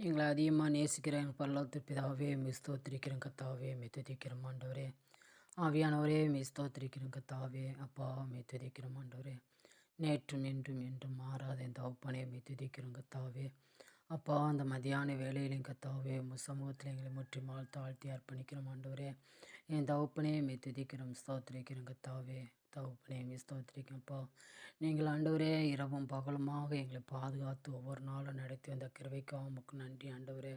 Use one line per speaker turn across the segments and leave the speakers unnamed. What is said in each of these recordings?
எங்களை அதிகமாக நேசிக்கிற எங்கள் பரலோகத்து பிதாவே மெய் ஸ்தோத்திரிக்கிறேன் கத்தாவே மெய் துதிக்கிறோம் ஆண்டவரே. ஆவியானவரே மெய் ஸ்தோத்திரிக்கிறேன் கத்தாவே. அப்பா மெய் துதிக்கிறோம் ஆண்டவரே. நேற்றும் இன்றும் என்றும் மாறாத என் தகப்பனே மெய் துதிக்கிறோம் கத்தாவே. அப்பா அந்த மதியான வேலையிலையும் கத்தாவே உங்கள் சமூகத்தில் எங்களை முற்றிமால் தாழ்த்தி அர்ப்பணிக்கிறோம் ஆண்டவரே. என் தகப்பனே மெய் துதிக்கிறோம் ஸ்தோத்திரிக்கிறோம் கத்தாவே. தகப்பனே மெய் ஸ்தோத்திரிக்கிறோம்ப்பா. நீங்கள் ஆண்டவரே இரவும் பகலுமாக எங்களை பாதுகாத்து ஒவ்வொரு நாளும் நடத்தி வந்த கிருபைக்காக உமக்கு நன்றி ஆண்டவரே.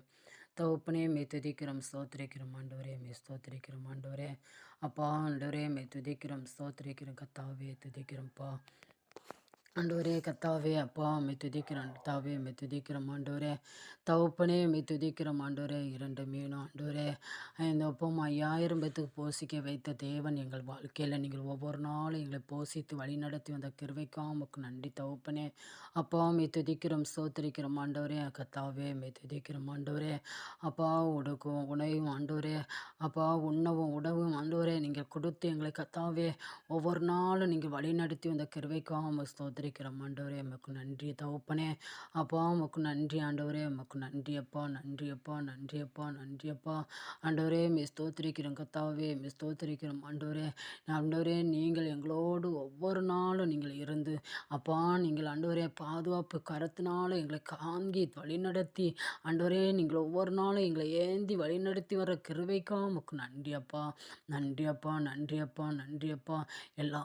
தகப்பனே மெய் துதிக்கிறோம் ஸ்தோத்திரிக்கிறோம் ஆண்டவரே மெய் ஸ்தோத்திரிக்கிறோம் ஆண்டவரே. அப்பா ஆண்டவரே மெய் துதிக்கிறோம் ஸ்தோத்திரிக்கிறோம் கத்தாவே துதிக்கிறோம்ப்பா. ஆண்டவரே கத்தாவே அப்பா மெய் துதிக்கிறோம் கத்தாவே மெய் துதிக்கிறோம் ஆண்டவரே. தகப்பனே மெய் துதிக்கிறோம் ஆண்டவரே. 2 மீனும் ஆண்டவரே இந்த ஒப்பம் 5000 பேத்துக்கு போஷிக்க வைத்த தேவன் எங்கள் வாழ்க்கையில் நீங்கள் ஒவ்வொரு நாளும் எங்களை போஷித்து வழிநடத்தி வந்த கிருபைக்காக உமக்கு நன்றி தகப்பனே. அப்பா மெய் துதிக்கிறோம் ஸ்தோத்திரிக்கிறோம் ஆண்டவரே. கத்தாவே மெய் துதிக்கிறோம் ஆண்டவரே. அப்பா உடுக்கும் உணவும் ஆண்டவரே. அப்பா உண்ணவும் உடவும் ஆண்டவரே நீங்கள் கொடுத்து எங்களை கத்தாவே ஒவ்வொரு நாளும் நீங்கள் வழிநடத்தி வந்த கிருபைக்காக உமக்கு ஸ்தோத்திரிக்கிறோம் ஆண்டவரே. உமக்கு நன்றி தகப்பனே. அப்பா உமக்கு நன்றி ஆண்டவரே. உமக்கு நன்றி அப்பா நன்றி அப்பா நன்றி அப்பா நன்றி அப்பா. ஆண்டவரே மெய் ஸ்தோத்திரிக்கிறோம் கத்தாவே மெய் ஸ்தோத்திரிக்கிறோம் ஆண்டவரே. ஆண்டவரே நீங்கள் எங்களோடு ஒவ்வொரு நாளும் நீங்கள் இருந்து அப்பா நீங்கள் ஆண்டவரே பாதுகாப்பு கரத்தினால எங்களை காங்கி வழிநடத்தி ஆண்டவரே நீங்கள் ஒவ்வொரு நாளும் எங்களை ஏந்தி வழிநடத்தி வர கிருபைக்காக உமக்கு நன்றி அப்பா நன்றி அப்பா நன்றி அப்பா நன்றி அப்பா. எல்லா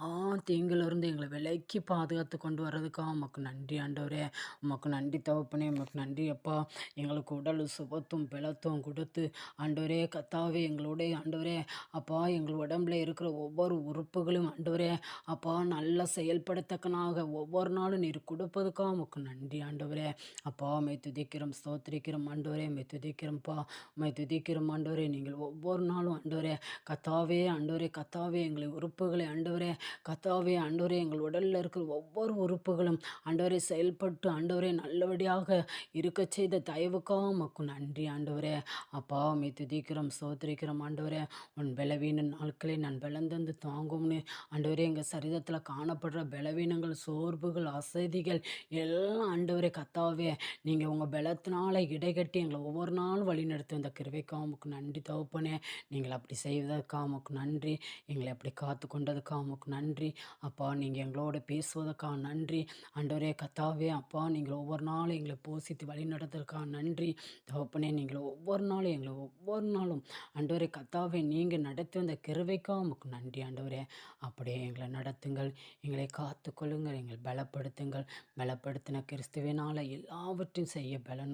தீங்கிலிருந்து எங்களை விலக்கி பாதுகாத்து கொண்டு வர்றதுக்காக உமக்கு நன்றி ஆண்டவரே. உமக்கு நன்றி தகப்பனே. உமக்கு நன்றி அப்பா. எங்களுக்கு உடல் சுபத்தும் பலத்தும் கொடுத்து ஆண்டவரே கத்தாவே எங்களுடைய ஆண்டவரே அப்பா எங்கள் உடம்புல இருக்கிற ஒவ்வொரு உறுப்புகளும் ஆண்டவரே அப்பா நல்லா செயல்படத்தக்கனாக ஒவ்வொரு நாளும் நீர் கொடுப்பதுக்காக உமக்கு நன்றி ஆண்டவரே. அப்பா மெய் துதிக்கிறோம் ஸ்தோத்திரிக்கிறோம் ஆண்டவரே மெய் துதிக்கிறோம்ப்பா மெய் துதிக்கிறோம் ஆண்டவரே. நீங்கள் ஒவ்வொரு நாளும் ஆண்டவரே கத்தாவே ஆண்டவரே கத்தாவே எங்களை உறுப்புகளை ஆண்டவரே கத்தாவே ஆண்டவரே எங்கள் உடலில் இருக்கிற ஒவ்வொரு உறுப்புகளும் ஆண்டவரே செயல்பட்டு ஆண்டவரே நல்லபடியாக இருக்க செய்த தயவுக்காக உமக்கு நன்றி ஆண்டவரே. அப்பா மெய் துதிக்கிறோம் ஸ்தோத்திரிக்கிறோம் ஆண்டவரே. உன் பலவீன நாட்களை நான் பலந்தந்து தாங்கும்னு ஆண்டவரே எங்கள் சரீரத்தில் காணப்படுற பலவீனங்கள் சோர்வுகள் அசதிகள் எல்லாம் ஆண்டவரே கத்தாவே நீங்கள் உங்கள் பலத்தினால இடைகட்டி எங்களை ஒவ்வொரு நாளும் வழி நடத்தி வந்த கிருபைக்காக உமக்கு நன்றி தகப்பனே. நீங்கள் அப்படி செய்வதற்காக உமக்கு நன்றி. எங்களை அப்படி காத்து கொண்டதுக்காக உமக்கு நன்றி அப்பா. நீங்கள் எங்களோட பேசுவதற்காக நன்றி ஆண்டவரே கத்தாவே. அப்பா நீங்கள் ஒவ்வொரு நாளும் எங்களை போஷித்து வழி நடத்துறதுக்காக நன்றி தகப்பனே. நீங்கள் ஒவ்வொரு நாளும் எங்களை ஒவ்வொரு நாளும் ஆண்டவரே கத்தாவே நீங்கள் நடத்தி வந்த கிருபைக்காக உமக்கு நன்றி ஆண்டவரே. அப்படியே எங்களை நடத்துங்கள் எங்களை காத்து கொள்ளுங்கள் எங்களை பலப்படுத்துங்கள். பலப்படுத்தின கிறிஸ்துவினால் எல்லாவற்றையும் செய்ய பலன்